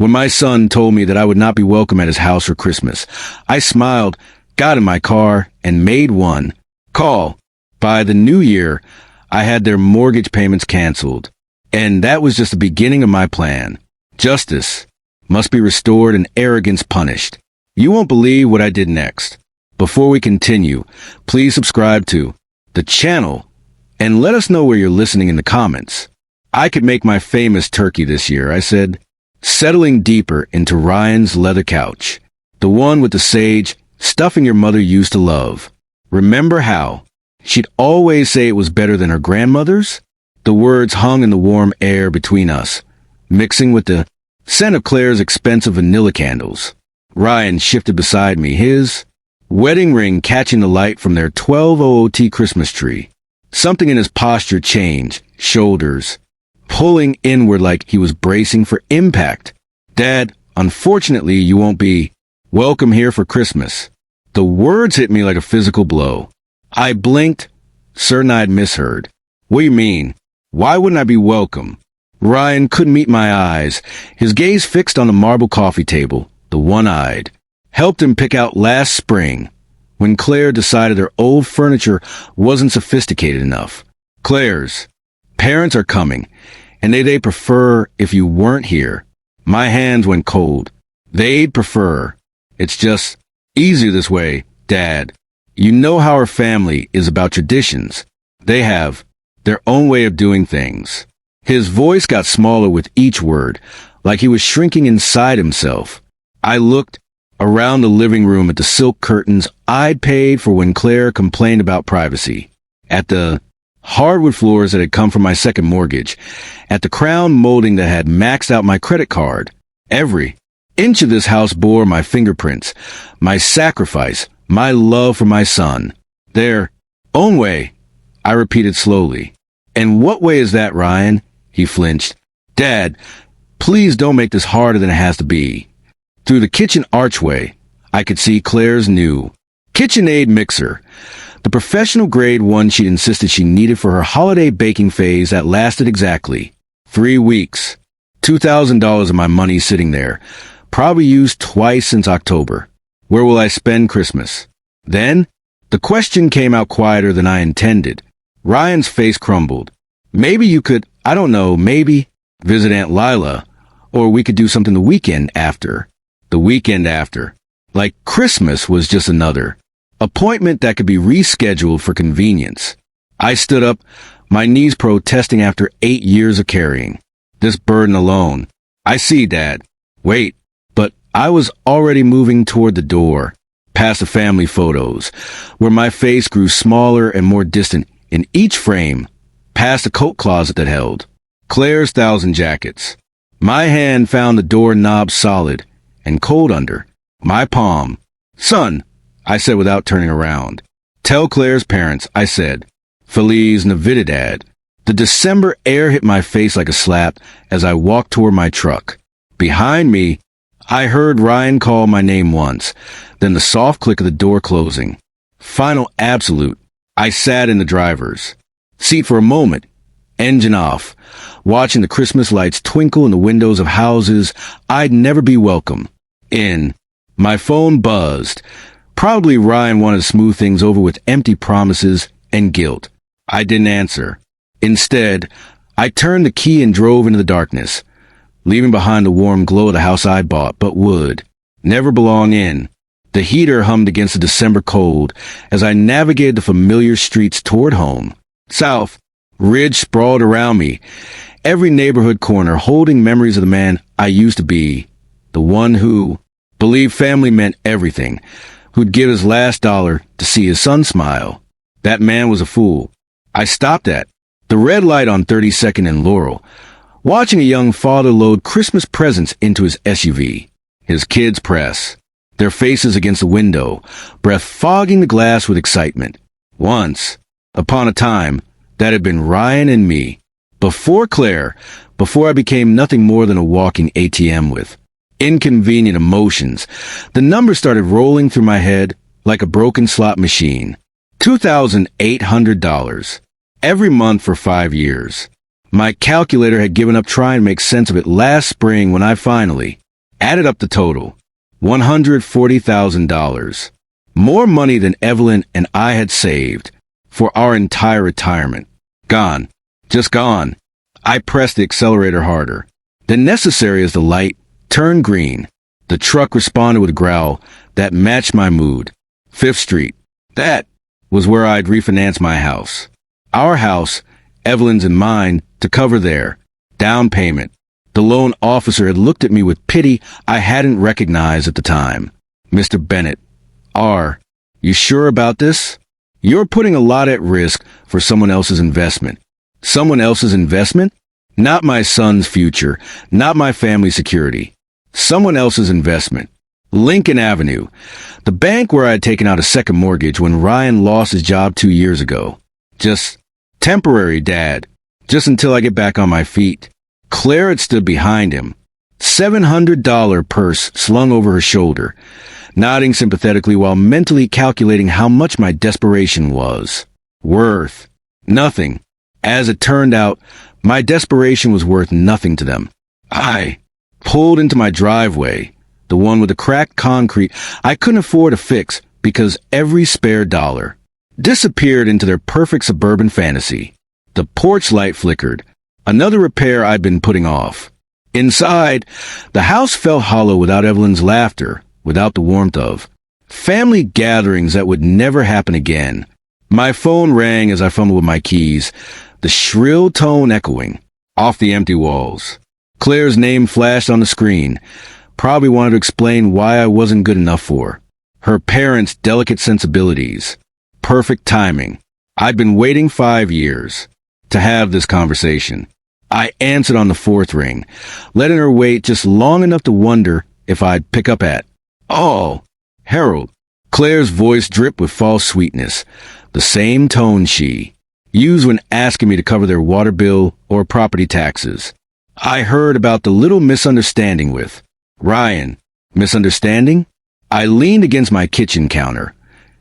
When my son told me that I would not be welcome at his house for Christmas, I smiled, got in my car, and made one call. By the new year, I had their mortgage payments canceled. And that was just the beginning of my plan. Justice must be restored and arrogance punished. You won't believe what I did next. Before we continue, please subscribe to the channel and let us know where you're listening in the comments. I could make my famous turkey this year, I said, settling deeper into Ryan's leather couch, the one with the sage stuffing your mother used to love. Remember how she'd always say it was better than her grandmother's? The words hung in the warm air between us, mixing with the scent of Claire's expensive vanilla candles. Ryan shifted beside me, his wedding ring catching the light from their 12 OOT Christmas tree. Something in his posture changed, shoulders pulling inward like he was bracing for impact. Dad, unfortunately, you won't be welcome here for Christmas. The words hit me like a physical blow. I blinked, certain I'd misheard. What do you mean? Why wouldn't I be welcome? Ryan couldn't meet my eyes, his gaze fixed on the marble coffee table, the one-eyed. Helped him pick out last spring, when Claire decided her old furniture wasn't sophisticated enough. Claire's parents are coming, and they'd prefer if you weren't here. My hands went cold. They'd prefer. It's just easier this way, Dad. You know how our family is about traditions. They have their own way of doing things. His voice got smaller with each word, like he was shrinking inside himself. I looked around the living room at the silk curtains I'd paid for when Claire complained about privacy, at the hardwood floors that had come from my second mortgage, at the crown molding that had maxed out my credit card. Every inch of this house bore my fingerprints, my sacrifice, my love for my son. Their own way, I repeated slowly. And what way is that, Ryan? He flinched. Dad, please don't make this harder than it has to be. Through the kitchen archway, I could see Claire's new KitchenAid mixer, the professional grade one she'd insisted she needed for her holiday baking phase that lasted exactly 3 weeks. $2,000 of my money sitting there, probably used twice since October. Where will I spend Christmas? Then, the question came out quieter than I intended. Ryan's face crumbled. Maybe you could, I don't know, maybe visit Aunt Lila, or we could do something the weekend after. The weekend after. Like Christmas was just another appointment that could be rescheduled for convenience. I stood up, my knees protesting after 8 years of carrying this burden alone. I see, Dad. Wait, but I was already moving toward the door, past the family photos, where my face grew smaller and more distant in each frame, past the coat closet that held Claire's 1,000 jackets. My hand found the door knob solid and cold under my palm. Son, I said without turning around. Tell Claire's parents, I said. Feliz Navidad. The December air hit my face like a slap as I walked toward my truck. Behind me, I heard Ryan call my name once, then the soft click of the door closing. Final absolute. I sat in the driver's seat for a moment, engine off, watching the Christmas lights twinkle in the windows of houses I'd never be welcome in. My phone buzzed. Probably Ryan wanted to smooth things over with empty promises and guilt. I didn't answer. Instead, I turned the key and drove into the darkness, leaving behind the warm glow of the house I bought but would never belong in. The heater hummed against the December cold as I navigated the familiar streets toward home. South, ridge sprawled around me, every neighborhood corner holding memories of the man I used to be, the one who believed family meant everything, who'd give his last dollar to see his son smile. That man was a fool. I stopped at the red light on 32nd and Laurel, watching a young father load Christmas presents into his SUV. His kids press, their faces against the window, breath fogging the glass with excitement. Once, upon a time, that had been Ryan and me. Before Claire, before I became nothing more than a walking ATM with inconvenient emotions, the numbers started rolling through my head like a broken slot machine. $2,800. Every month for 5 years. My calculator had given up trying to make sense of it last spring when I finally Added up the total. $140,000. More money than Evelyn and I had saved for our entire retirement. Gone. Just gone. I pressed the accelerator harder. Then, necessary as the light turned green, the truck responded with a growl that matched my mood. 5th Street. That was where I'd refinance my house. Our house, Evelyn's and mine, to cover their down payment. The loan officer had looked at me with pity I hadn't recognized at the time. Mr. Bennett. You sure about this? You're putting a lot at risk for someone else's investment. Someone else's investment? Not my son's future, not my family's security. Someone else's investment. Lincoln Avenue, the bank where I had taken out a second mortgage when Ryan lost his job 2 years ago. Just temporary, Dad. Just until I get back on my feet. Claire had stood behind him, $700 purse slung over her shoulder, nodding sympathetically while mentally calculating how much my desperation was worth. Nothing. As it turned out, my desperation was worth nothing to them. I pulled into my driveway, the one with the cracked concrete I couldn't afford to fix because every spare dollar disappeared into their perfect suburban fantasy. The porch light flickered, another repair I'd been putting off. Inside, the house felt hollow without Evelyn's laughter, without the warmth of family gatherings that would never happen again. My phone rang as I fumbled with my keys, the shrill tone echoing off the empty walls. Claire's name flashed on the screen. Probably wanted to explain why I wasn't good enough for her parents' delicate sensibilities. Perfect timing. I'd been waiting 5 years to have this conversation. I answered on the 4th ring, letting her wait just long enough to wonder if I'd pick up at. "Oh, Harold." Claire's voice dripped with false sweetness, the same tone she used when asking me to cover their water bill or property taxes. "I heard about the little misunderstanding with Ryan." "Misunderstanding?" I leaned against my kitchen counter,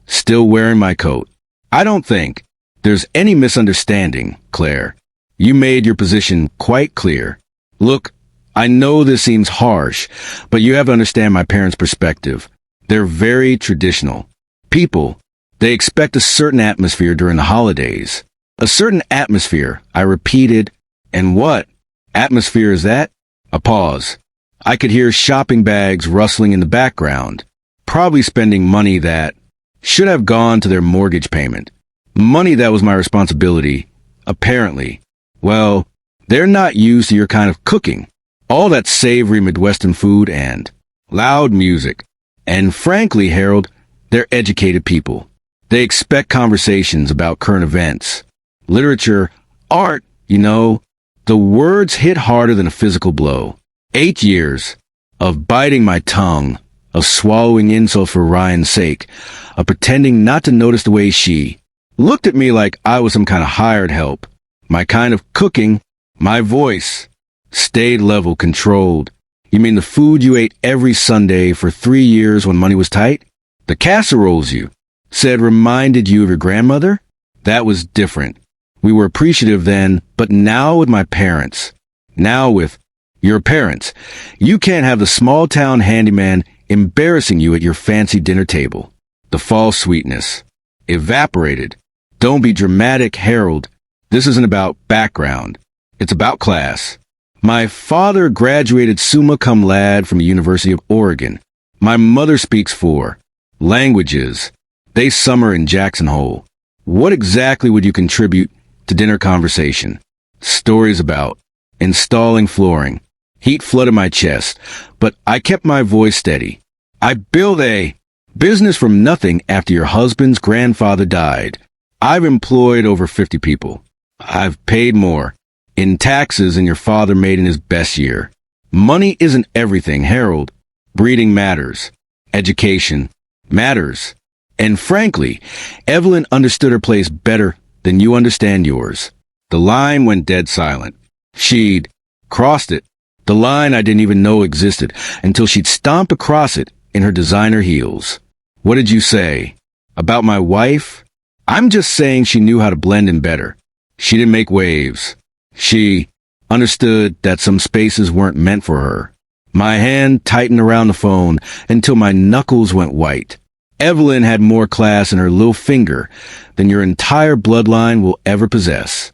still wearing my coat. "I don't think there's any misunderstanding, Claire. You made your position quite clear. Look, I know this seems harsh, but you have to understand my parents' perspective. They're very traditional people. They expect a certain atmosphere during the holidays. A certain atmosphere," I repeated. "And what atmosphere is that?" A pause. I could hear shopping bags rustling in the background, probably spending money that should have gone to their mortgage payment. Money that was my responsibility, apparently. Well, they're not used to your kind of cooking. All that savory Midwestern food and loud music. And frankly, Harold, they're educated people. They expect conversations about current events, literature, art, you know. The words hit harder than a physical blow. 8 years of biting my tongue, of swallowing insults for Ryan's sake, of pretending not to notice the way she looked at me like I was some kind of hired help. My kind of cooking, my voice, stayed level, controlled. "You mean the food you ate every Sunday for 3 years when money was tight? The casseroles you said reminded you of your grandmother? That was different. We were appreciative then, but now with my parents, now with your parents, you can't have the small-town handyman embarrassing you at your fancy dinner table." The false sweetness evaporated. "Don't be dramatic, Harold. This isn't about background. It's about class. My father graduated summa cum laude from the University of Oregon. My mother speaks 4 languages. They summer in Jackson Hole. What exactly would you contribute to dinner conversation? Stories about installing flooring." Heat flooded my chest, but I kept my voice steady. "I built a business from nothing after your husband's grandfather died. I've employed over 50 people. I've paid more in taxes than your father made in his best year. Money isn't everything, Harold. Breeding matters. Education matters. And frankly, Evelyn understood her place better than you understand yours." The line went dead silent. She'd crossed it. The line I didn't even know existed until she'd stomped across it in her designer heels. "What did you say? About my wife?" "I'm just saying she knew how to blend in better. She didn't make waves. She understood that some spaces weren't meant for her. My hand tightened around the phone until my knuckles went white. Evelyn had more class in her little finger than your entire bloodline will ever possess.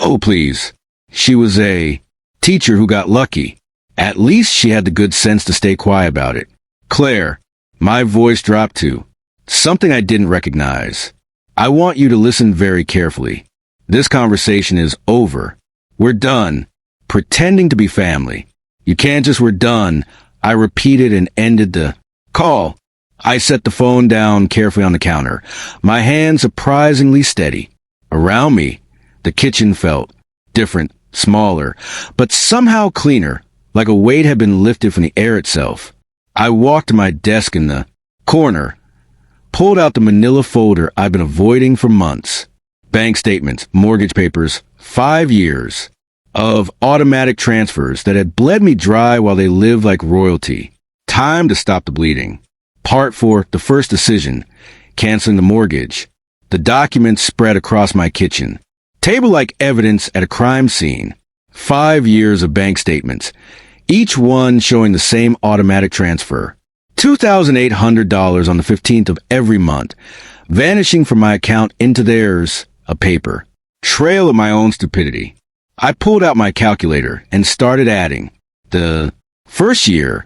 Oh, please. She was a teacher who got lucky. At least she had the good sense to stay quiet about it. Claire, my voice dropped to something I didn't recognize. I want you to listen very carefully. This conversation is over. We're done pretending to be family. You can't just we're done. I repeated and ended the call. I set the phone down carefully on the counter, my hand surprisingly steady. Around me, the kitchen felt different, smaller, but somehow cleaner, like a weight had been lifted from the air itself. I walked to my desk in the corner, pulled out the manila folder I've been avoiding for months. Bank statements, mortgage papers, 5 years of automatic transfers that had bled me dry while they lived like royalty. Time to stop the bleeding. Part 4, the first decision, canceling the mortgage. The documents spread across my kitchen. Table-like evidence at a crime scene. 5 years of bank statements, each one showing the same automatic transfer. $2,800 on the 15th of every month, vanishing from my account into theirs, a paper. Trail of my own stupidity. I pulled out my calculator and started adding. The first year,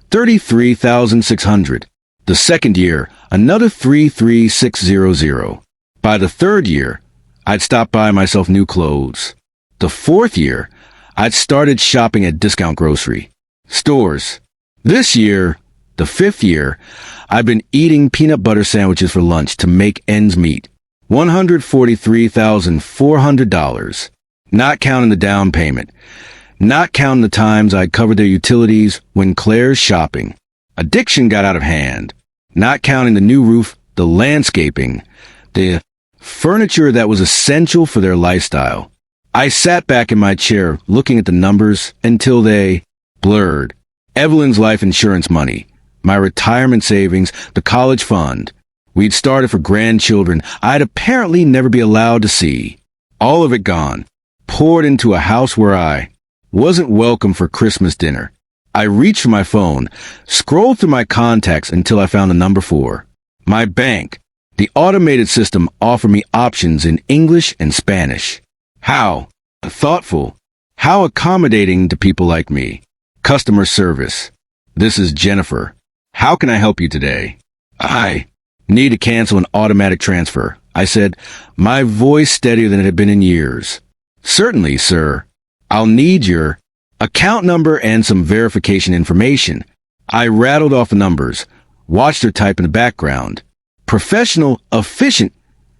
$33,600. The second year, another $33,600. By the third year, I'd stopped buying myself new clothes. The fourth year, I'd started shopping at discount grocery stores. This year, the fifth year, I've been eating peanut butter sandwiches for lunch to make ends meet. $143,400. Not counting the down payment. Not counting the times I covered their utilities when Claire's shopping. Addiction got out of hand. Not counting the new roof, the landscaping, the furniture that was essential for their lifestyle. I sat back in my chair looking at the numbers until they blurred. Evelyn's life insurance money, my retirement savings, the college fund. We'd started for grandchildren I'd apparently never be allowed to see. All of it gone. Poured into a house where I wasn't welcome for Christmas dinner. I reached for my phone, scrolled through my contacts until I found the number 4. My bank. The automated system offered me options in English and Spanish. How thoughtful. How accommodating to people like me. Customer service. This is Jennifer. How can I help you today? I need to cancel an automatic transfer, I said, my voice steadier than it had been in years. Certainly, sir. I'll need your account number and some verification information. I rattled off the numbers, watched her type in the background. Professional, efficient,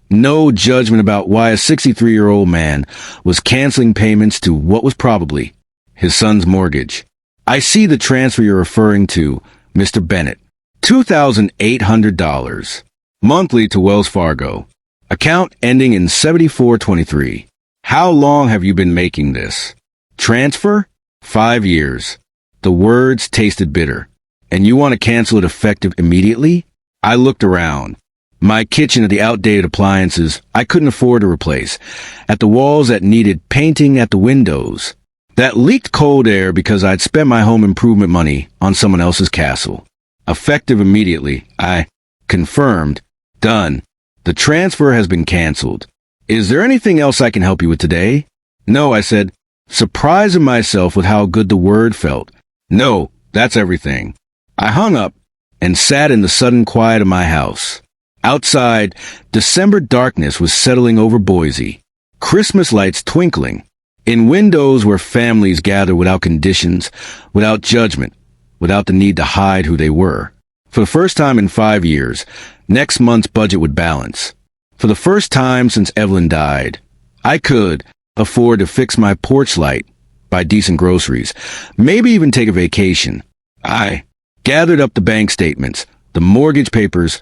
no judgment about why a 63-year-old man was canceling payments to what was probably his son's mortgage. I see the transfer you're referring to, Mr. Bennett. $2,800. Monthly to Wells Fargo. Account ending in 7423. How long have you been making this? Transfer? 5 years. The words tasted bitter. And you want to cancel it effective immediately? I looked around. My kitchen at the outdated appliances I couldn't afford to replace. At the walls that needed painting, at the windows that leaked cold air because I'd spent my home improvement money on someone else's castle. Effective immediately, I confirmed. Done. The transfer has been canceled. Is there anything else I can help you with today? No, I said, surprising myself with how good the word felt. No, that's everything. I hung up and sat in the sudden quiet of my house. Outside, December darkness was settling over Boise. Christmas lights twinkling. In windows where families gather without conditions, without judgment, without the need to hide who they were. For the first time in 5 years, next month's budget would balance. For the first time since Evelyn died, I could afford to fix my porch light, buy decent groceries, maybe even take a vacation. I gathered up the bank statements, the mortgage papers,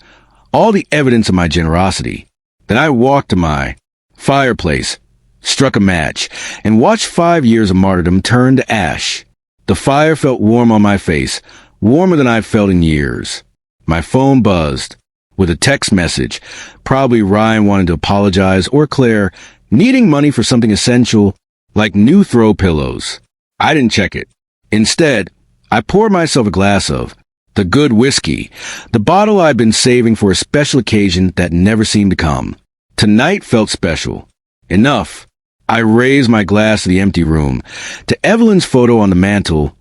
all the evidence of my generosity. Then I walked to my fireplace, struck a match, and watched 5 years of martyrdom turn to ash. The fire felt warm on my face, warmer than I've felt in years. My phone buzzed with a text message, probably Ryan wanting to apologize or Claire needing money for something essential like new throw pillows. I didn't check it. Instead, I poured myself a glass of the good whiskey, the bottle I'd been saving for a special occasion that never seemed to come. Tonight felt special. Enough. I raised my glass to the empty room, to Evelyn's photo on the mantel,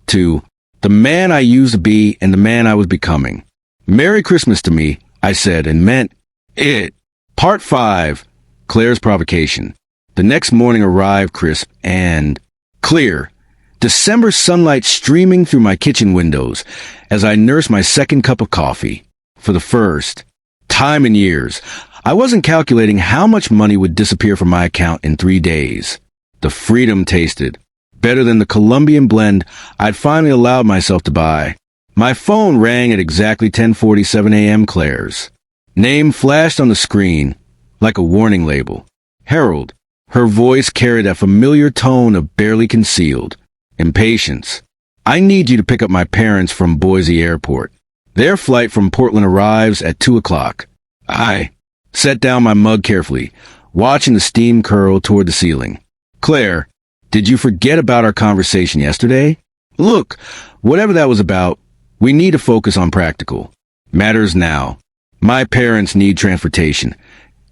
to the man I used to be and the man I was becoming. Merry Christmas to me, I said, and meant it. Part 5. Claire's Provocation. The next morning arrived crisp and clear. December sunlight streaming through my kitchen windows as I nursed my second cup of coffee. For the first time in years, I wasn't calculating how much money would disappear from my account in 3 days. The freedom tasted better than the Colombian blend I'd finally allowed myself to buy. My phone rang at exactly 10:47 a.m. Claire's name flashed on the screen like a warning label. Harold. Her voice carried that familiar tone of barely concealed impatience. I need you to pick up my parents from Boise Airport. Their flight from Portland arrives at 2 o'clock. I set down my mug carefully, watching the steam curl toward the ceiling. Claire, did you forget about our conversation yesterday? Look, whatever that was about, we need to focus on practical matters now. My parents need transportation,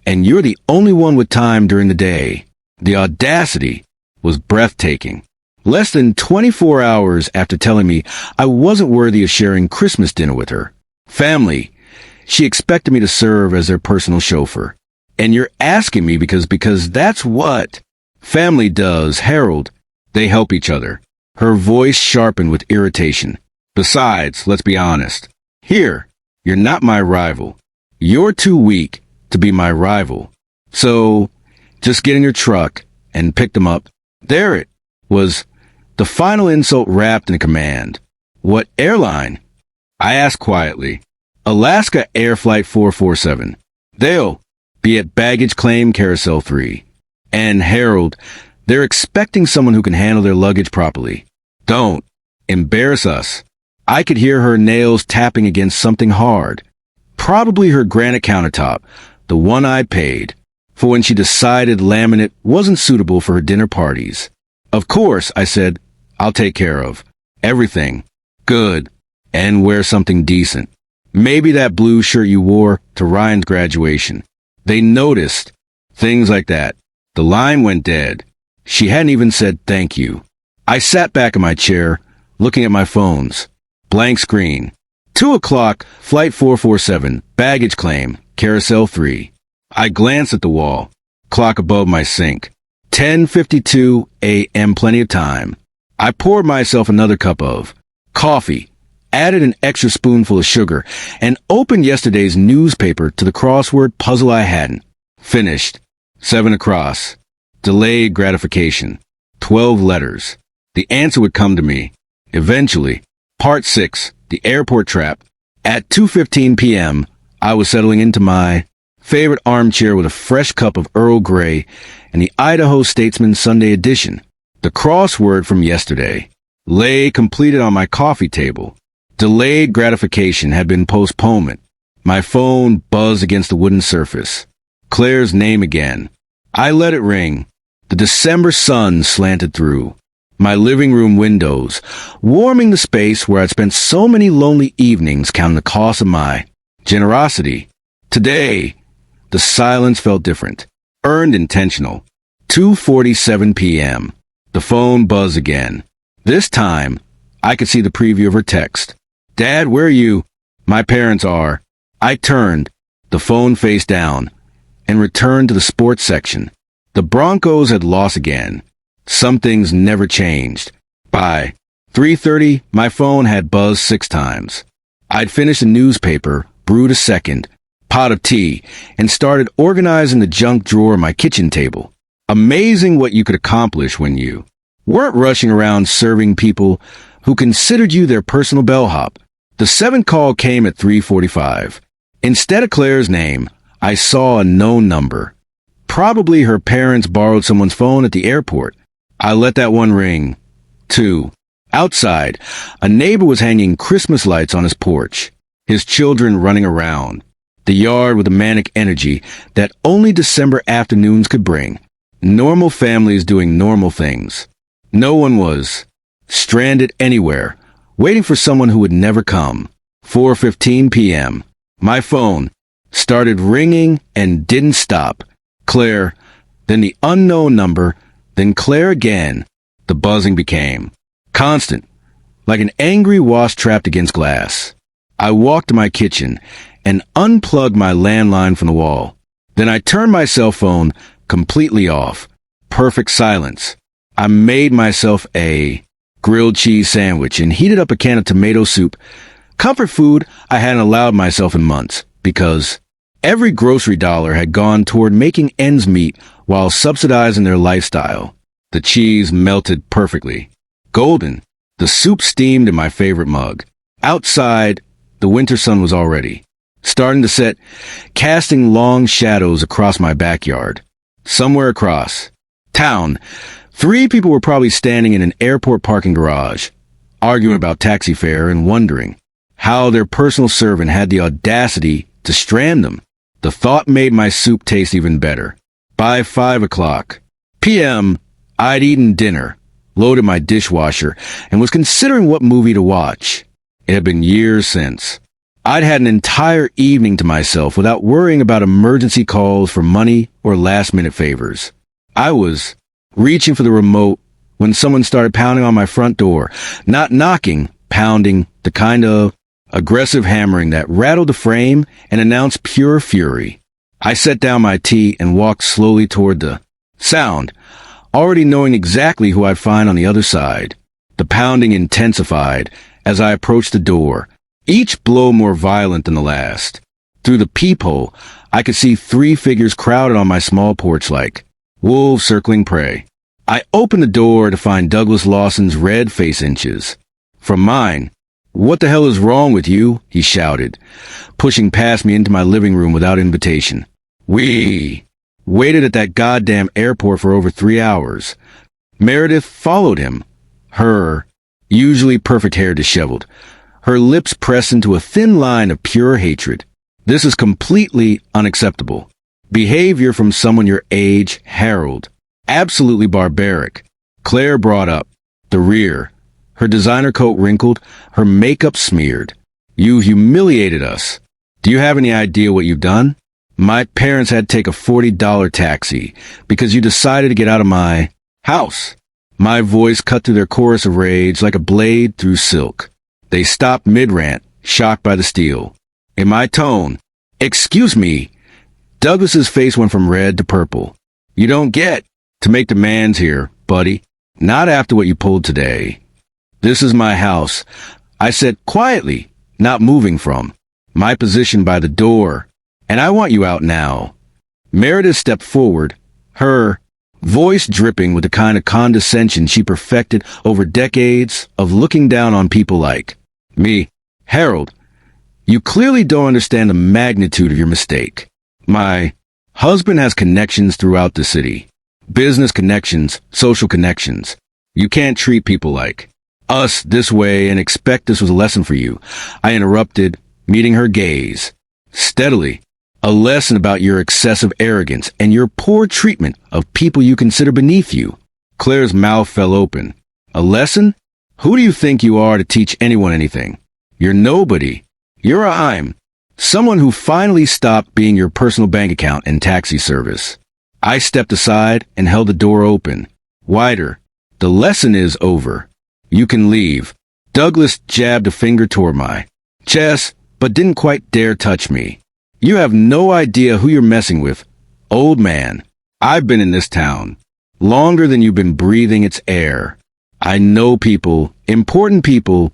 and you're the only one with time during the day. The audacity was breathtaking. Less than 24 hours after telling me I wasn't worthy of sharing Christmas dinner with her family, she expected me to serve as their personal chauffeur. And you're asking me because that's what family does, Harold. They help each other. Her voice sharpened with irritation. Besides, let's be honest. Here, you're not my rival. You're too weak to be my rival. So, just get in your truck and pick them up. There it was. The final insult wrapped in a command. What airline? I asked quietly. Alaska Air Flight 447. They'll be at baggage claim carousel 3. And Harold, they're expecting someone who can handle their luggage properly. Don't embarrass us. I could hear her nails tapping against something hard. Probably her granite countertop, the one I paid, for when she decided laminate wasn't suitable for her dinner parties. Of course, I said, I'll take care of everything. Good. And wear something decent. Maybe that blue shirt you wore to Ryan's graduation. They noticed. Things like that. The line went dead. She hadn't even said thank you. I sat back in my chair, looking at my phones. Blank screen. 2 o'clock, Flight 447, baggage claim, carousel 3. I glanced at the wall. Clock above my sink. 10:52 a.m. Plenty of time. I poured myself another cup of coffee, added an extra spoonful of sugar, and opened yesterday's newspaper to the crossword puzzle I hadn't finished. 7 across. Delayed gratification. 12 letters. The answer would come to me. Eventually. Part 6. The airport trap. At 2:15 p.m., I was settling into my favorite armchair with a fresh cup of Earl Grey and the Idaho Statesman Sunday edition. The crossword from yesterday lay completed on my coffee table. Delayed gratification had been postponement. My phone buzzed against the wooden surface. Claire's name again. I let it ring. The December sun slanted through my living room windows, warming the space where I'd spent so many lonely evenings counting the cost of my generosity. Today, the silence felt different, earned intentional. 2:47 p.m. The phone buzzed again. This time, I could see the preview of her text. Dad, where are you? My parents are. I turned, the phone face down, and returned to the sports section. The Broncos had lost again. Some things never changed. By 3:30, my phone had buzzed 6 times. I'd finished a newspaper, brewed a second pot of tea, and started organizing the junk drawer of my kitchen table. Amazing what you could accomplish when you weren't rushing around serving people who considered you their personal bellhop. The 7th call came at 3:45. Instead of Claire's name, I saw a known number. Probably her parents borrowed someone's phone at the airport. I let that one ring. 2. Outside, a neighbor was hanging Christmas lights on his porch, his children running around. The yard with a manic energy that only December afternoons could bring. Normal families doing normal things. No one was stranded anywhere, waiting for someone who would never come. 4:15 p.m. My phone started ringing and didn't stop. Claire, then the unknown number, then Claire again. The buzzing became constant, like an angry wasp trapped against glass. I walked to my kitchen and unplugged my landline from the wall. Then I turned my cell phone completely off. Perfect silence. I made myself a grilled cheese sandwich and heated up a can of tomato soup. Comfort food I hadn't allowed myself in months, because every grocery dollar had gone toward making ends meet while subsidizing their lifestyle. The cheese melted perfectly. Golden. The soup steamed in my favorite mug. Outside, the winter sun was already starting to set, casting long shadows across my backyard. Somewhere across town, 3 people were probably standing in an airport parking garage, arguing about taxi fare and wondering how their personal servant had the audacity to strand them. The thought made my soup taste even better. By 5 p.m., I'd eaten dinner, loaded my dishwasher, and was considering what movie to watch. It had been years since I'd had an entire evening to myself without worrying about emergency calls for money or last-minute favors. I was reaching for the remote when someone started pounding on my front door. Not knocking, pounding, the kind of aggressive hammering that rattled the frame and announced pure fury. I set down my tea and walked slowly toward the sound, already knowing exactly who I'd find on the other side. The pounding intensified as I approached the door, each blow more violent than the last. Through the peephole, I could see 3 figures crowded on my small porch like wolves circling prey. I opened the door to find Douglas Lawson's red face inches from mine. "What the hell is wrong with you?" he shouted, pushing past me into my living room without invitation. We waited at that goddamn airport for over 3 hours. Meredith followed him, her usually perfect hair disheveled, her lips pressed into a thin line of pure hatred. This is completely unacceptable behavior from someone your age, Harold. Absolutely barbaric. Claire brought up the rear, her designer coat wrinkled, her makeup smeared. "You humiliated us. Do you have any idea what you've done? My parents had to take a $40 taxi because you decided to get out of my house." My voice cut through their chorus of rage like a blade through silk. They stopped mid-rant, shocked by the steel. In my tone, "Excuse me." Douglas's face went from red to purple. "You don't get to make demands here, buddy. Not after what you pulled today. This is my house," I said quietly, not moving from my position by the door, "and I want you out now." Meredith stepped forward, her voice dripping with the kind of condescension she perfected over decades of looking down on people like me. "Harold, you clearly don't understand the magnitude of your mistake. My husband has connections throughout the city. Business connections, social connections. You can't treat people like us this way and expect this was a lesson for you." I interrupted, meeting her gaze steadily. "A lesson about your excessive arrogance and your poor treatment of people you consider beneath you." Claire's mouth fell open. "A lesson? Who do you think you are to teach anyone anything? You're nobody. You're someone who finally stopped being your personal bank account and taxi service." I stepped aside and held the door open, wider. "The lesson is over. You can leave." Douglas jabbed a finger toward my chest, but didn't quite dare touch me. "You have no idea who you're messing with, old man. I've been in this town longer than you've been breathing its air. I know people, important people,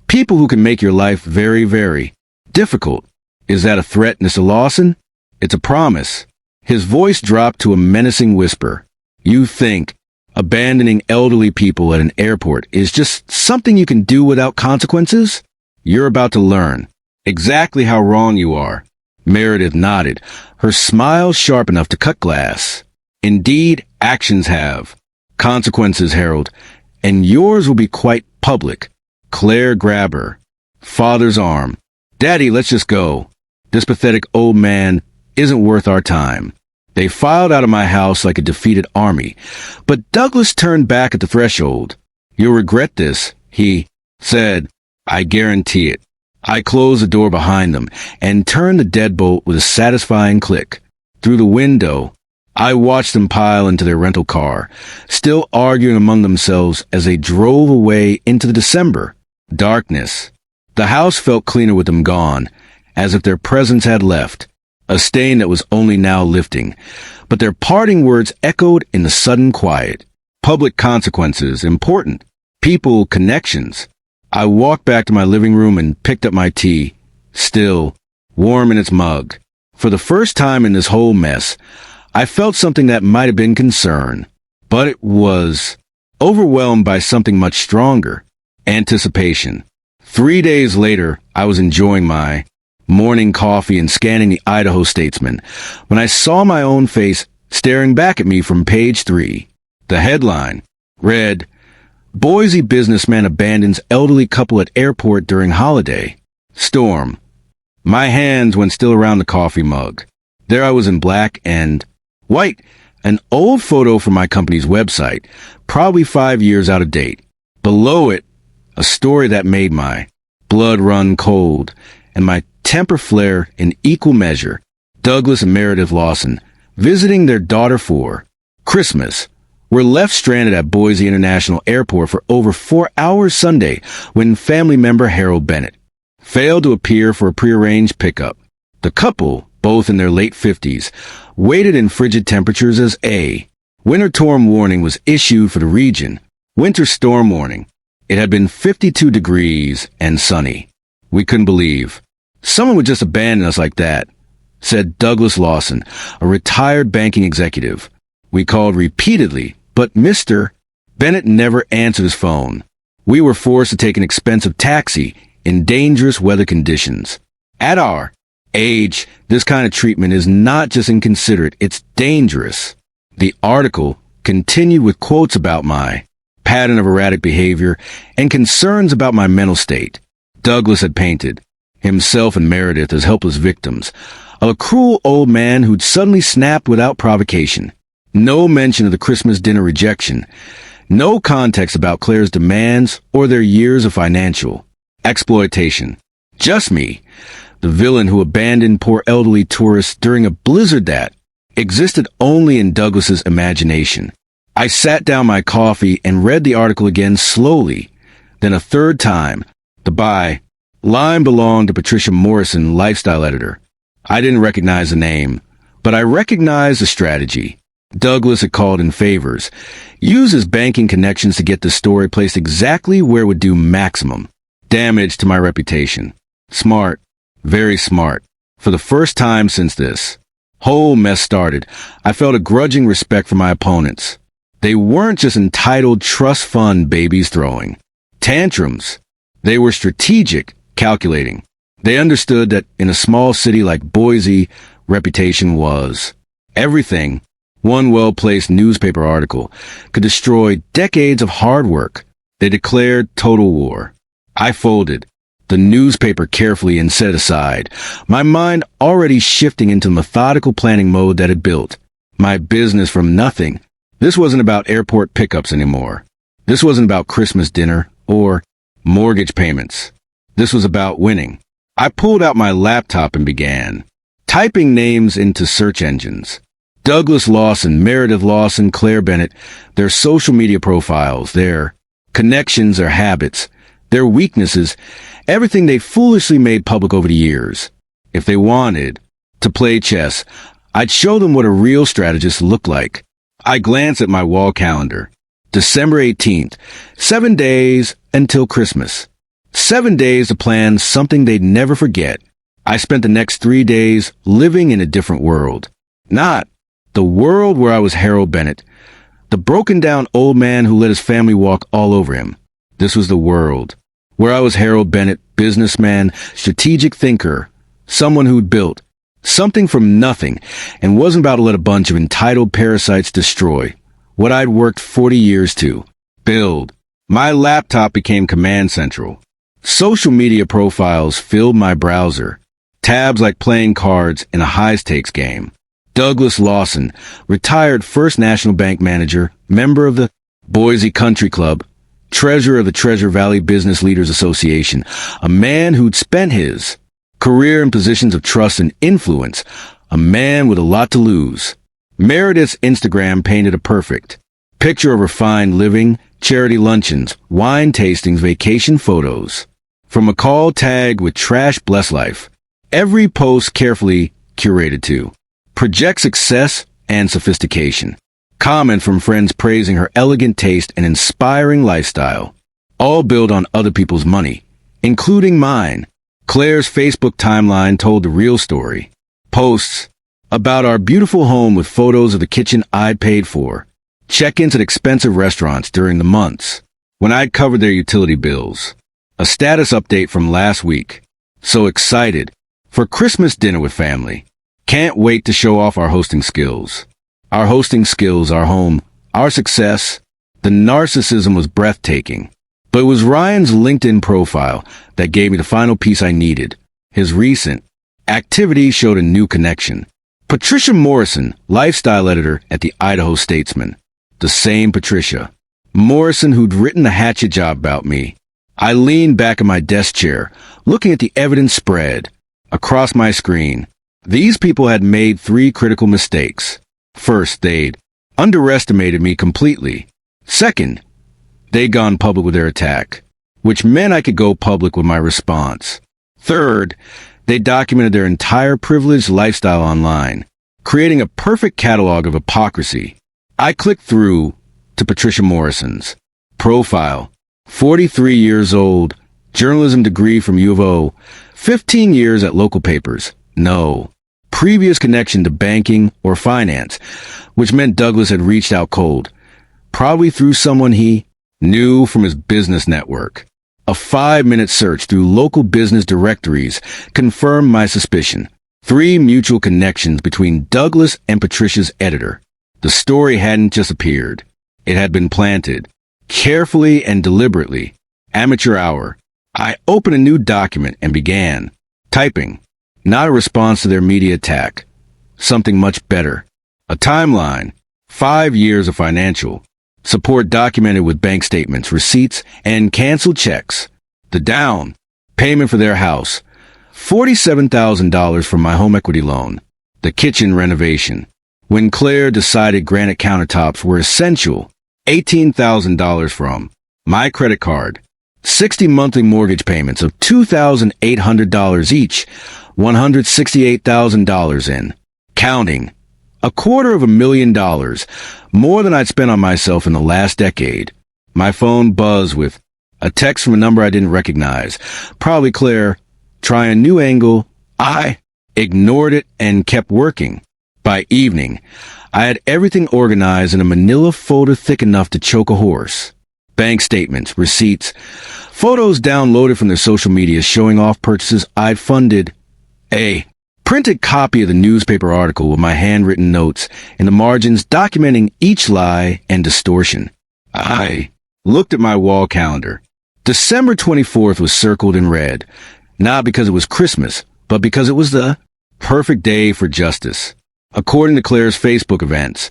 people who can make your life very, very difficult." "Is that a threat, Mr. Lawson?" "It's a promise." His voice dropped to a menacing whisper. "You think abandoning elderly people at an airport is just something you can do without consequences? You're about to learn exactly how wrong you are." Meredith nodded, her smile sharp enough to cut glass. "Indeed, actions have consequences, Harold, and yours will be quite public." Claire grabbed her father's arm. "Daddy, let's just go. This pathetic old man isn't worth our time." They filed out of my house like a defeated army, but Douglas turned back at the threshold. "You'll regret this," he said, I guarantee it. I closed the door behind them and turned the deadbolt with a satisfying click. Through the window, I watched them pile into their rental car, still arguing among themselves as they drove away into the December darkness. The house felt cleaner with them gone, as if their presence had left, a stain that was only now lifting. But their parting words echoed in the sudden quiet. Public consequences, important. People, connections. I walked back to my living room and picked up my tea, still, warm in its mug. For the first time in this whole mess, I felt something that might have been concern, but it was overwhelmed by something much stronger, anticipation. 3 days later, I was enjoying my morning coffee and scanning the Idaho Statesman when I saw my own face staring back at me from page 3. The headline read, "Boise businessman abandons elderly couple at airport during holiday. Storm." My hands went still around the coffee mug. There I was in black and white, an old photo from my company's website, probably 5 years out of date. Below it, a story that made my blood run cold and my temper flare in equal measure. Douglas and Meredith Lawson, visiting their daughter for Christmas, were left stranded at Boise International Airport for over 4 hours Sunday when family member Harold Bennett failed to appear for a prearranged pickup. The couple, both in their late 50s, waited in frigid temperatures as a winter storm warning was issued for the region. Winter storm warning. It had been 52 degrees and sunny. We couldn't believe someone would just abandon us like that, said Douglas Lawson, a retired banking executive. We called repeatedly, but Mr. Bennett never answered his phone. We were forced to take an expensive taxi in dangerous weather conditions. At our age, this kind of treatment is not just inconsiderate, it's dangerous. The article continued with quotes about my pattern of erratic behavior and concerns about my mental state. Douglas had painted himself and Meredith as helpless victims of a cruel old man who'd suddenly snapped without provocation. No mention of the Christmas dinner rejection. No context about Claire's demands or their years of financial exploitation. Just me, the villain who abandoned poor elderly tourists during a blizzard that existed only in Douglas's imagination. I sat down my coffee and read the article again slowly, then a third time. The byline belonged to Patricia Morrison, lifestyle editor. I didn't recognize the name, but I recognized the strategy. Douglas had called in favors, used his banking connections to get the story placed exactly where it would do maximum damage to my reputation. Smart, very smart. For the first time since this whole mess started, I felt a grudging respect for my opponents. They weren't just entitled trust fund babies throwing tantrums. They were strategic, calculating. They understood that in a small city like Boise, reputation was everything. One well-placed newspaper article could destroy decades of hard work. They declared total war. I folded the newspaper carefully and set aside, my mind already shifting into methodical planning mode that had built my business from nothing. This wasn't about airport pickups anymore. This wasn't about Christmas dinner or mortgage payments. This was about winning. I pulled out my laptop and began typing names into search engines. Douglas Lawson, Meredith Lawson, Claire Bennett, their social media profiles, their connections, their habits, their weaknesses, everything they foolishly made public over the years. If they wanted to play chess, I'd show them what a real strategist looked like. I glanced at my wall calendar. December 18th, 7 days until Christmas. 7 days to plan something they'd never forget. I spent the next 3 days living in a different world. Not the world where I was Harold Bennett, the broken-down old man who let his family walk all over him. This was the world where I was Harold Bennett, businessman, strategic thinker, someone who'd built something from nothing and wasn't about to let a bunch of entitled parasites destroy what I'd worked 40 years to build. My laptop became command central. Social media profiles filled my browser, tabs like playing cards in a high-stakes game. Douglas Lawson, retired First National Bank manager, member of the Boise Country Club, treasurer of the Treasure Valley Business Leaders Association, a man who'd spent his career in positions of trust and influence, a man with a lot to lose. Meredith's Instagram painted a perfect picture of refined living, charity luncheons, wine tastings, vacation photos. From a call tagged with trash bless life, every post carefully curated to project success and sophistication. Comment from friends praising her elegant taste and inspiring lifestyle, all built on other people's money, including mine. Claire's Facebook timeline told the real story. Posts about our beautiful home with photos of the kitchen I'd paid for, check-ins at expensive restaurants during the months when I'd covered their utility bills. A status update from last week. So excited for Christmas dinner with family. Can't wait to show off our hosting skills. Our hosting skills, our home, our success. The narcissism was breathtaking. But it was Ryan's LinkedIn profile that gave me the final piece I needed. His recent activity showed a new connection. Patricia Morrison, lifestyle editor at the Idaho Statesman. The same Patricia Morrison who'd written the hatchet job about me. I leaned back in my desk chair, looking at the evidence spread across my screen. These people had made 3 critical mistakes. First, they'd underestimated me completely. Second, they'd gone public with their attack, which meant I could go public with my response. Third, they documented their entire privileged lifestyle online, creating a perfect catalog of hypocrisy. I clicked through to Patricia Morrison's profile. 43 years old, journalism degree from U of O, 15 years at local papers. No previous connection to banking or finance, which meant Douglas had reached out cold, probably through someone he knew from his business network. A 5-minute search through local business directories confirmed my suspicion. 3 mutual connections between Douglas and Patricia's editor. The story hadn't just appeared. It had been planted. Carefully and deliberately. Amateur hour. I opened a new document and began typing. Not a response to their media attack. Something much better. A timeline. 5 years of financial support documented with bank statements, receipts, and canceled checks. The down payment for their house. $47,000 from my home equity loan. The kitchen renovation. When Claire decided granite countertops were essential. $18,000 from my credit card. 60 monthly mortgage payments of $2,800 each. $168,000 in. Counting. $250,000, more than I'd spent on myself in the last decade. My phone buzzed with a text from a number I didn't recognize. Probably Claire. Try a new angle. I ignored it and kept working. By evening, I had everything organized in a manila folder thick enough to choke a horse. Bank statements, receipts, photos downloaded from their social media showing off purchases I'd funded. A printed copy of the newspaper article with my handwritten notes in the margins documenting each lie and distortion. I looked at my wall calendar. December 24th was circled in red, not because it was Christmas, but because it was the perfect day for justice. According to Claire's Facebook events,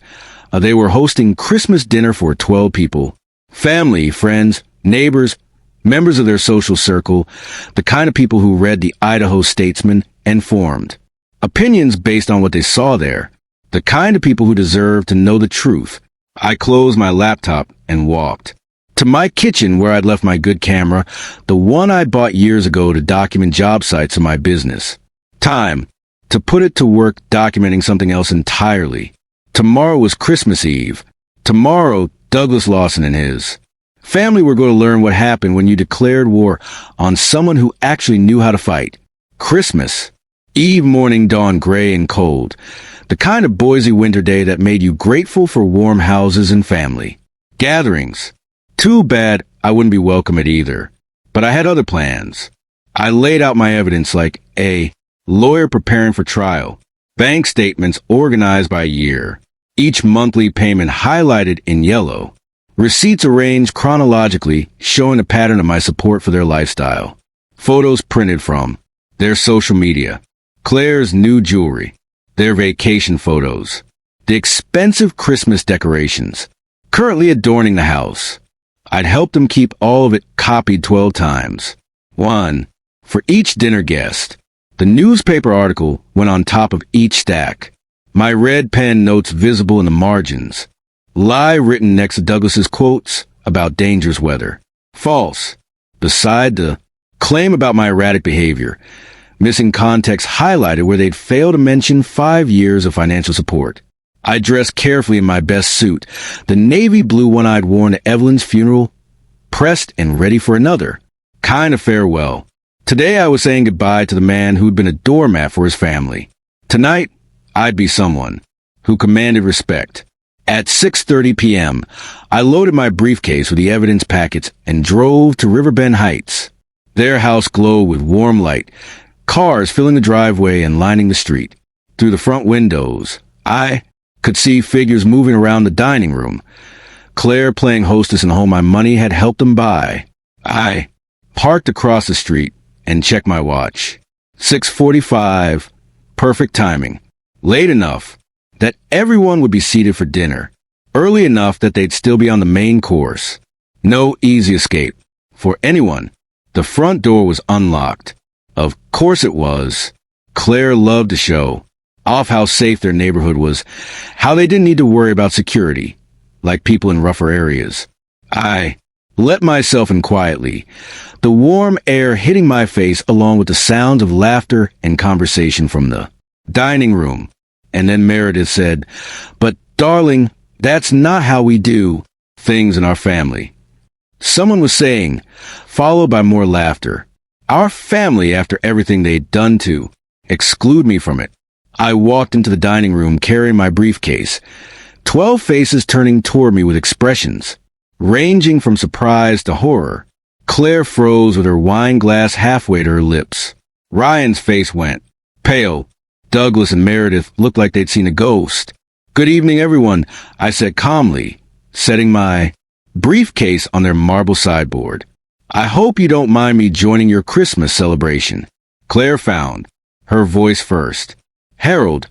they were hosting Christmas dinner for 12 people. Family, friends, neighbors, members of their social circle, the kind of people who read the Idaho Statesman and formed opinions based on what they saw there, the kind of people who deserve to know the truth. I closed my laptop and walked to my kitchen where I'd left my good camera, the one I bought years ago to document job sites of my business. Time to put it to work documenting something else entirely. Tomorrow was Christmas Eve. Tomorrow, Douglas Lawson and his family were going to learn what happened when you declared war on someone who actually knew how to fight. Christmas Eve morning dawned gray and cold, the kind of Boise winter day that made you grateful for warm houses and family gatherings. Too bad I wouldn't be welcome at either, but I had other plans. I laid out my evidence like a lawyer preparing for trial, bank statements organized by year, each monthly payment highlighted in yellow, receipts arranged chronologically showing a pattern of my support for their lifestyle, photos printed from their social media, Claire's new jewelry, their vacation photos, the expensive Christmas decorations currently adorning the house. I'd helped them keep all of it copied 12 times. One for each dinner guest. The newspaper article went on top of each stack. My red pen notes visible in the margins. Lie written next to Douglas's quotes about dangerous weather. False beside the claim about my erratic behavior. Missing context highlighted where they'd failed to mention 5 years of financial support. I dressed carefully in my best suit, the navy blue one I'd worn to Evelyn's funeral, pressed and ready for another kind of farewell. Today I was saying goodbye to the man who'd been a doormat for his family. Tonight, I'd be someone who commanded respect. At 6:30 p.m., I loaded my briefcase with the evidence packets and drove to Riverbend Heights. Their house glowed with warm light, cars filling the driveway and lining the street. Through the front windows, I could see figures moving around the dining room. Claire playing hostess in the home my money had helped them buy. I parked across the street and checked my watch. 6:45, perfect timing. Late enough that everyone would be seated for dinner. Early enough that they'd still be on the main course. No easy escape. For anyone, the front door was unlocked. Of course it was. Claire loved to show off how safe their neighborhood was, how they didn't need to worry about security, like people in rougher areas. I let myself in quietly, the warm air hitting my face along with the sounds of laughter and conversation from the dining room. And then Meredith said, "But darling, that's not how we do things in our family." Someone was saying, followed by more laughter. Our family, after everything they'd done to exclude me from it. I walked into the dining room carrying my briefcase, 12 faces turning toward me with expressions, ranging from surprise to horror. Claire froze with her wine glass halfway to her lips. Ryan's face went pale. Douglas and Meredith looked like they'd seen a ghost. "Good evening, everyone," I said calmly, setting my briefcase on their marble sideboard. "I hope you don't mind me joining your Christmas celebration." Claire found her voice first. "Harold,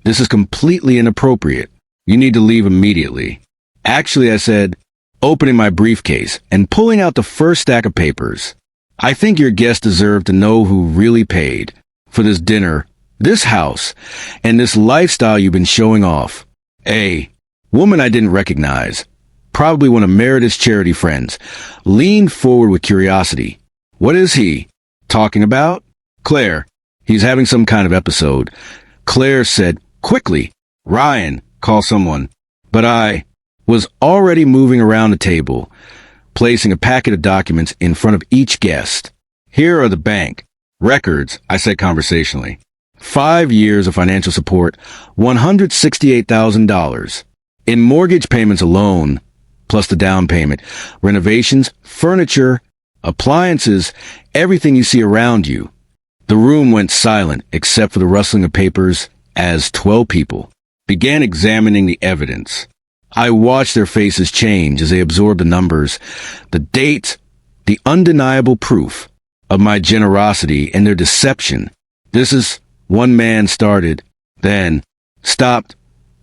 this is completely inappropriate. You need to leave immediately." "Actually," I said, opening my briefcase and pulling out the first stack of papers, "I think your guests deserve to know who really paid for this dinner, this house, and this lifestyle you've been showing off." A woman I didn't recognize, probably one of Meredith's charity friends, leaned forward with curiosity. "What is he talking about?" "Claire, he's having some kind of episode." Claire said quickly, "Ryan, call someone." But I was already moving around the table, placing a packet of documents in front of each guest. "Here are the bank records," I said conversationally. 5 years of financial support, $168,000. In mortgage payments alone, plus the down payment, renovations, furniture, appliances, everything you see around you. The room went silent except for the rustling of papers as 12 people began examining the evidence. I watched their faces change as they absorbed the numbers, the dates, the undeniable proof of my generosity and their deception. "This is," one man started, then stopped,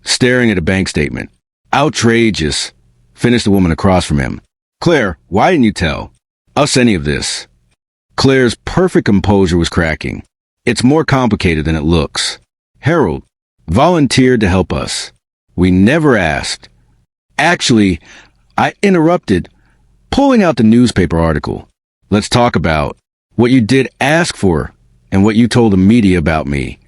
staring at a bank statement. "Outrageous," finished the woman across from him. "Claire, why didn't you tell us any of this?" Claire's perfect composure was cracking. "It's more complicated than it looks. Harold volunteered to help us. We never asked." "Actually," I interrupted, pulling out the newspaper article. "Let's talk about what you did ask for and what you told the media about me."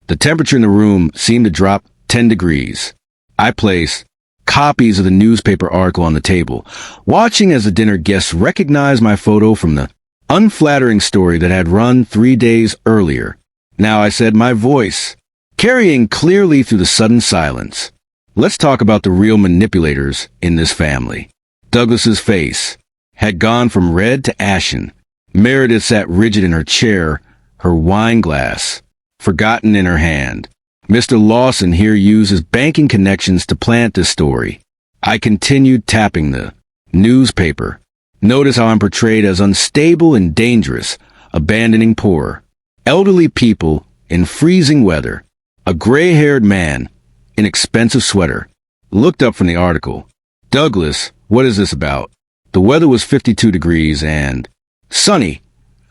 The temperature in the room seemed to drop 10 degrees. I placed copies of the newspaper article on the table, watching as the dinner guests recognized my photo from the unflattering story that had run 3 days earlier. Now, I said, my voice carrying clearly through the sudden silence, "Let's talk about the real manipulators in this family." Douglas's face had gone from red to ashen. Meredith sat rigid in her chair, her wine glass forgotten in her hand. Mr. Lawson here used his banking connections to plant this story. I continued tapping the newspaper. Notice how I'm portrayed as unstable and dangerous, abandoning poor, elderly people in freezing weather. A gray-haired man in expensive sweater looked up from the article. "Douglas, what is this about?" The weather was 52 degrees and sunny,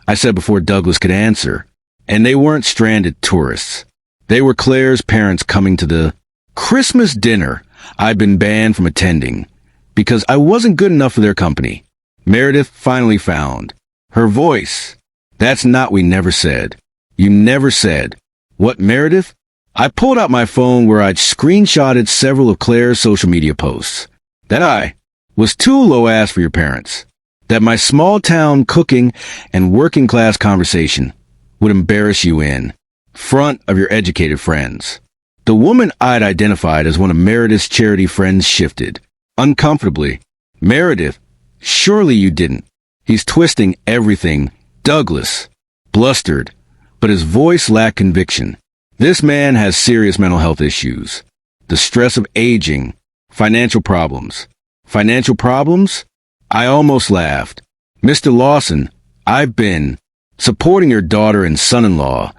I said before Douglas could answer. And they weren't stranded tourists. They were Claire's parents coming to the Christmas dinner I'd been banned from attending because I wasn't good enough for their company. Meredith finally found her voice. That's not we never said. You never said. What, Meredith? I pulled out my phone where I'd screenshotted several of Claire's social media posts. That I was too low-ass for your parents. That my small-town cooking and working-class conversation would embarrass you in front of your educated friends. The woman I'd identified as one of Meredith's charity friends shifted. Uncomfortably. Meredith, surely you didn't. He's twisting everything. Douglas blustered, but his voice lacked conviction. This man has serious mental health issues. The stress of aging. Financial problems. Financial problems? I almost laughed. Mr. Lawson, I've been supporting your daughter and son-in-law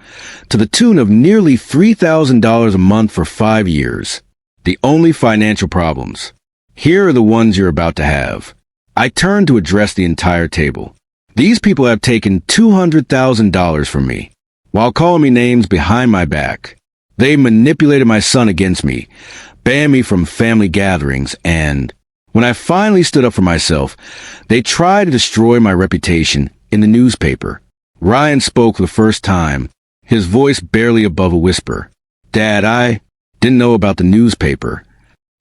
to the tune of nearly $3,000 a month for 5 years. The only financial problems. Here are the ones you're about to have. I turned to address the entire table. These people have taken $200,000 from me, while calling me names behind my back. They manipulated my son against me, banned me from family gatherings, and when I finally stood up for myself, they tried to destroy my reputation in the newspaper. Ryan spoke for the first time, his voice barely above a whisper. Dad, I didn't know about the newspaper.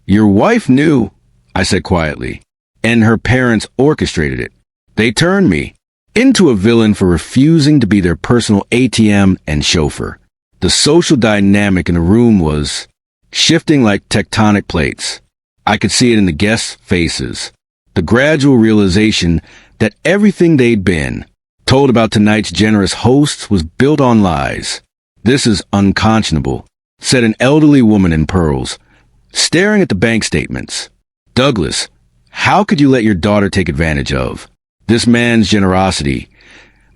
Your wife knew, I said quietly, and her parents orchestrated it. They turned me into a villain for refusing to be their personal ATM and chauffeur. The social dynamic in the room was shifting like tectonic plates. I could see it in the guests' faces. The gradual realization that everything they'd been told about tonight's generous hosts was built on lies. This is unconscionable, said an elderly woman in pearls, staring at the bank statements. Douglas, how could you let your daughter take advantage of this man's generosity,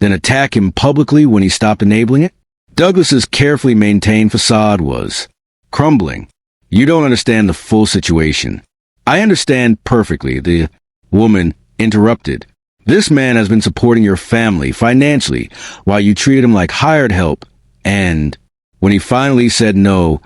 then attack him publicly when he stopped enabling it? Douglas's carefully maintained facade was crumbling. You don't understand the full situation. I understand perfectly, the woman interrupted. This man has been supporting your family financially while you treated him like hired help, and when he finally said no,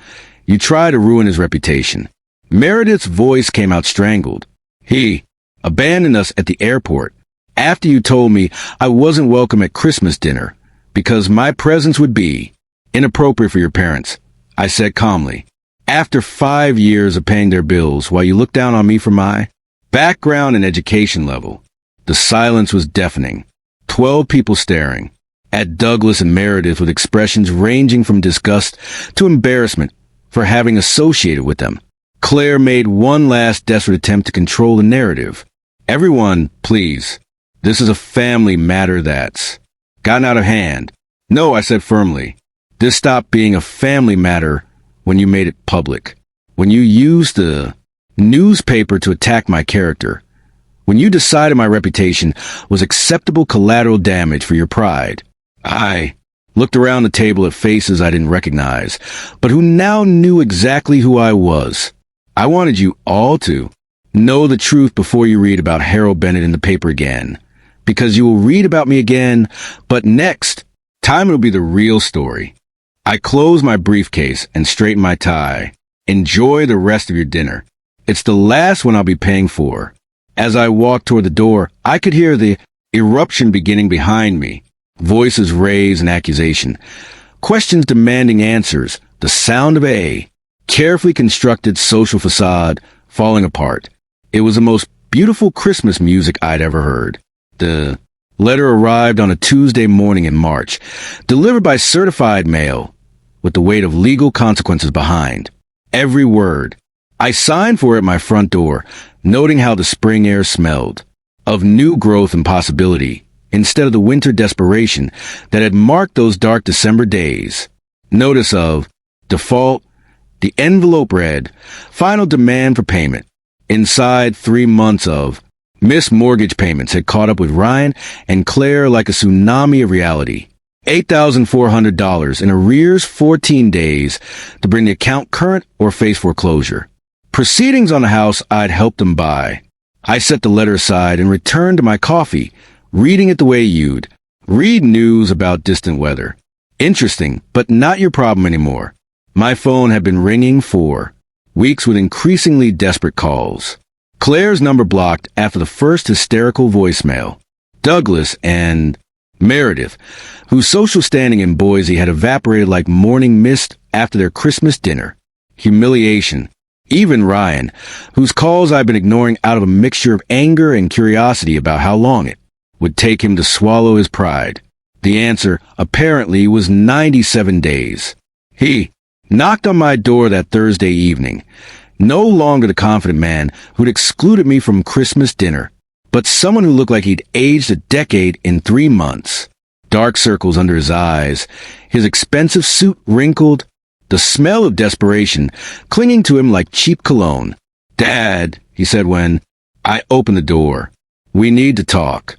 you tried to ruin his reputation. Meredith's voice came out strangled. He abandoned us at the airport after you told me I wasn't welcome at Christmas dinner because my presence would be inappropriate for your parents, I said calmly. After 5 years of paying their bills while you looked down on me for my background and education level. The silence was deafening. 12 people staring at Douglas and Meredith with expressions ranging from disgust to embarrassment for having associated with them. Claire made one last desperate attempt to control the narrative. Everyone, please. This is a family matter that's gotten out of hand. No, I said firmly. This stopped being a family matter when you made it public. When you used the newspaper to attack my character. When you decided my reputation was acceptable collateral damage for your pride. I looked around the table at faces I didn't recognize, but who now knew exactly who I was. I wanted you all to know the truth before you read about Harold Bennett in the paper again. Because you will read about me again, but next time it'll be the real story. I closed my briefcase and straightened my tie. Enjoy the rest of your dinner. It's the last one I'll be paying for. As I walked toward the door, I could hear the eruption beginning behind me. Voices raised in accusation. Questions demanding answers. The sound of a carefully constructed social facade falling apart. It was the most beautiful Christmas music I'd ever heard. The letter arrived on a Tuesday morning in March, delivered by certified mail, with the weight of legal consequences behind. Every word. I signed for it at my front door, noting how the spring air smelled, of new growth and possibility, instead of the winter desperation that had marked those dark December days. Notice of default. The envelope read, final demand for payment. Inside 3 months of missed mortgage payments had caught up with Ryan and Claire like a tsunami of reality. $8,400 in arrears 14 days to bring the account current or face foreclosure. Proceedings on the house I'd helped them buy. I set the letter aside and returned to my coffee, reading it the way you'd read news about distant weather. Interesting, but not your problem anymore. My phone had been ringing for weeks with increasingly desperate calls. Claire's number blocked after the first hysterical voicemail. Douglas and Meredith, whose social standing in Boise had evaporated like morning mist after their Christmas dinner. Humiliation. Even Ryan, whose calls I'd been ignoring out of a mixture of anger and curiosity about how long it would take him to swallow his pride. The answer, apparently, was 97 days. He knocked on my door that Thursday evening, no longer the confident man who'd excluded me from Christmas dinner, but someone who looked like he'd aged a decade in 3 months. Dark circles under his eyes, his expensive suit wrinkled, the smell of desperation clinging to him like cheap cologne. "Dad," he said when I opened the door. "We need to talk."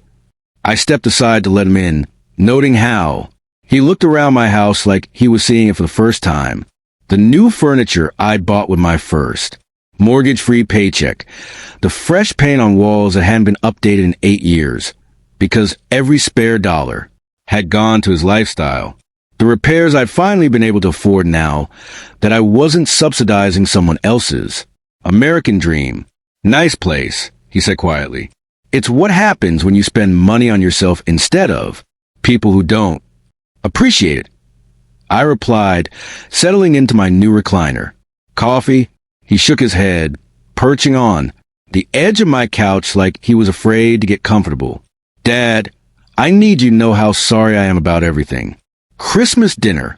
I stepped aside to let him in, noting how he looked around my house like he was seeing it for the first time. The new furniture I'd bought with my first mortgage-free paycheck. The fresh paint on walls that hadn't been updated in 8 years, because every spare dollar had gone to his lifestyle. The repairs I'd finally been able to afford now that I wasn't subsidizing someone else's. American dream. "Nice place," he said quietly. "It's what happens when you spend money on yourself instead of people who don't appreciate it." I replied, settling into my new recliner. "Coffee?" He shook his head, perching on the edge of my couch like he was afraid to get comfortable. "Dad, I need you to know how sorry I am about everything. Christmas dinner,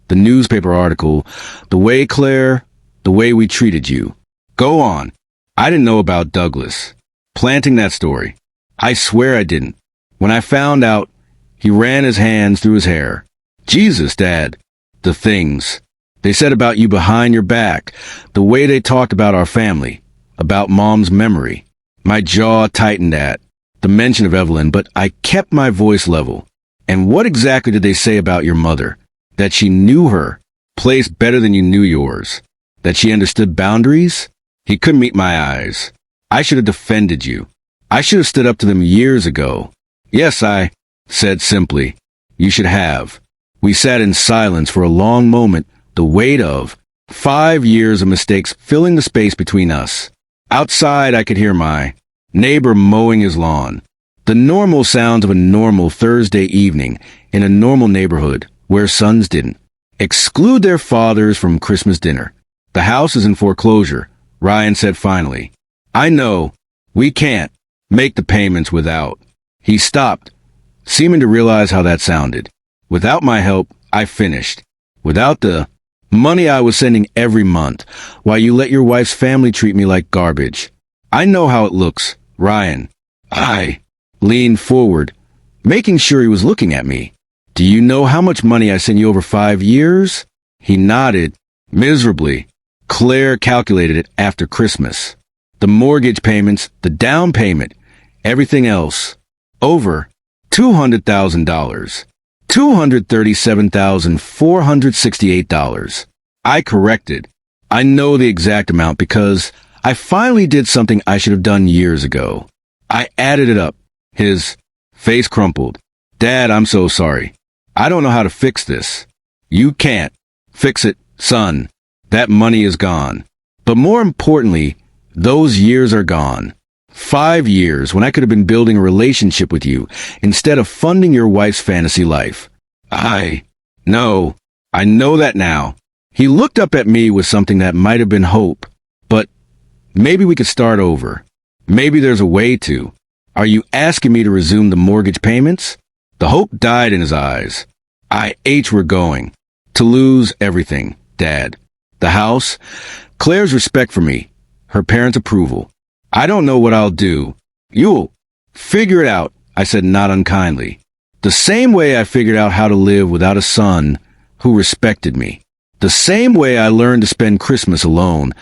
the newspaper article, the way Claire, the way we treated you." "Go on." I didn't know about Douglas planting that story. I swear I didn't. When I found out, he ran his hands through his hair. "Jesus, Dad, the things they said about you behind your back, the way they talked about our family, about Mom's memory." My jaw tightened at the mention of Evelyn, but I kept my voice level. "And what exactly did they say about your mother? That she knew her place better than you knew yours? That she understood boundaries?" He couldn't meet my eyes. "I should have defended you. I should have stood up to them years ago." "Yes," I said simply. "You should have." We sat in silence for a long moment, the weight of 5 years of mistakes filling the space between us. Outside, I could hear my neighbor mowing his lawn. The normal sounds of a normal Thursday evening in a normal neighborhood where sons didn't exclude their fathers from Christmas dinner. "The house is in foreclosure," Ryan said finally. "I know. We can't make the payments without." He stopped, seeming to realize how that sounded. "Without my help," I finished. "Without the money I was sending every month, while you let your wife's family treat me like garbage. I know how it looks, Ryan." I leaned forward, making sure he was looking at me. "Do you know how much money I sent you over 5 years?" He nodded, miserably. Claire calculated it after Christmas. The mortgage payments, the down payment, everything else. Over $200,000. $237,468. I corrected. "I know the exact amount because I finally did something I should have done years ago." I added it up. His face crumpled. "Dad, I'm so sorry. I don't know how to fix this." "You can't fix it, son. That money is gone. But more importantly, those years are gone. 5 years when I could have been building a relationship with you instead of funding your wife's fantasy life." I know that now." He looked up at me with something that might have been hope. "But maybe we could start over. Maybe there's a way to. Are you asking me to resume the mortgage payments?" The hope died in his eyes. We're going to lose everything, Dad. The house, Claire's respect for me, her parents' approval. I don't know what I'll do. You'll figure it out," I said not unkindly. "The same way I figured out how to live without a son who respected me. The same way I learned to spend Christmas alone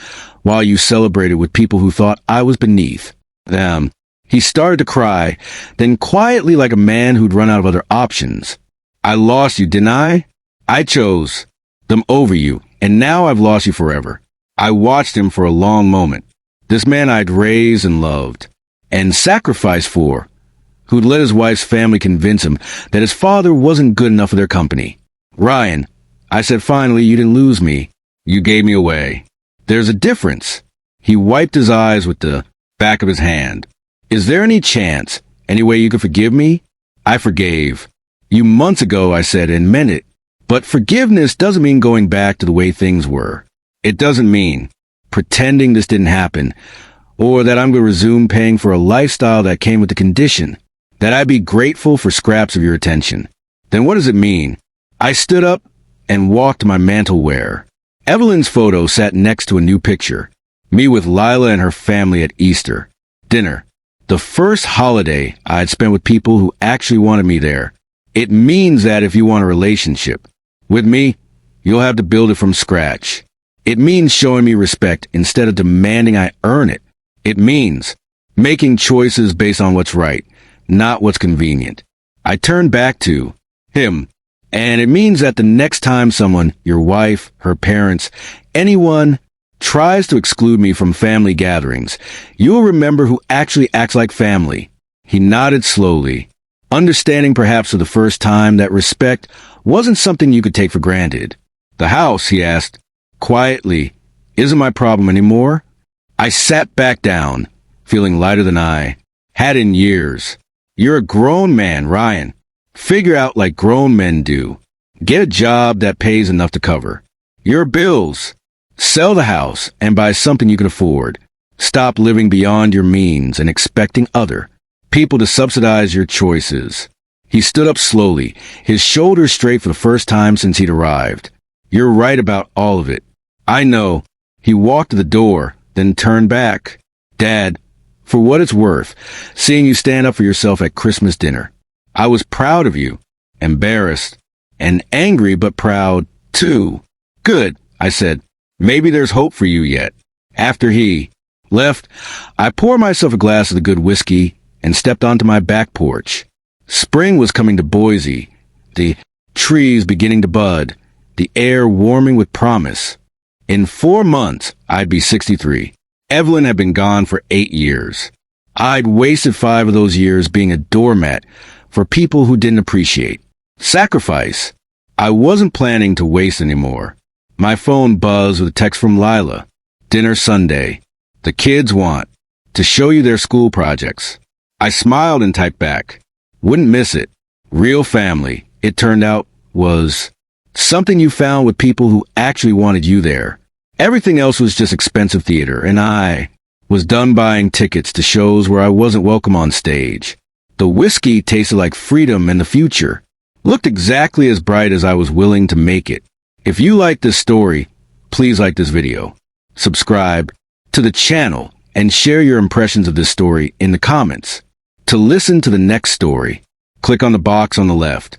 while you celebrated with people who thought I was beneath them." He started to cry, then quietly like a man who'd run out of other options. "I lost you, didn't I? I chose them over you, and now I've lost you forever." I watched him for a long moment. This man I'd raised and loved. and sacrificed for, who'd let his wife's family convince him that his father wasn't good enough for their company. Ryan, I said, finally, you didn't lose me. You gave me away. There's a difference. He wiped his eyes with the back of his hand. Is there any chance, any way you could forgive me? I forgave you months ago, I said, and meant it. But forgiveness doesn't mean going back to the way things were. It doesn't mean pretending this didn't happen, or that I'm going to resume paying for a lifestyle that came with the condition that I be grateful for scraps of your attention. Then what does it mean? I stood up and walked to my mantelware. Evelyn's photo sat next to a new picture. Me with Lila and her family at Easter. Dinner. The first holiday I had spent with people who actually wanted me there. It means that if you want a relationship with me, you'll have to build it from scratch. It means showing me respect instead of demanding I earn it. It means making choices based on what's right, not what's convenient. I turned back to him. And it means that the next time someone, your wife, her parents, anyone, tries to exclude me from family gatherings, you'll remember who actually acts like family. He nodded slowly, understanding perhaps for the first time that respect wasn't something you could take for granted. The house, he asked, quietly, isn't my problem anymore? I sat back down, feeling lighter than I had in years. You're a grown man, Ryan. Figure out like grown men do. Get a job that pays enough to cover your bills. Sell the house and buy something you can afford. Stop living beyond your means and expecting other people to subsidize your choices. He stood up slowly, his shoulders straight for the first time since he'd arrived. You're right about all of it. I know. He walked to the door, then turned back. Dad, for what it's worth, seeing you stand up for yourself at Christmas dinner. I was proud of you, embarrassed, and angry but proud, too. Good, I said. Maybe there's hope for you yet. After he left, I poured myself a glass of the good whiskey and stepped onto my back porch. Spring was coming to Boise, the trees beginning to bud, the air warming with promise. In 4 months, I'd be 63. Evelyn had been gone for 8 years. I'd wasted 5 of those years being a doormat for people who didn't appreciate sacrifice. I wasn't planning to waste anymore. My phone buzzed with a text from Lila. Dinner Sunday. The kids want to show you their school projects. I smiled and typed back. Wouldn't miss it. Real family, it turned out, was something you found with people who actually wanted you there. Everything else was just expensive theater, and I was done buying tickets to shows where I wasn't welcome on stage. The whiskey tasted like freedom and the future. Looked exactly as bright as I was willing to make it. If you like this story, please like this video, subscribe to the channel, and share your impressions of this story in the comments. To listen to the next story, click on the box on the left.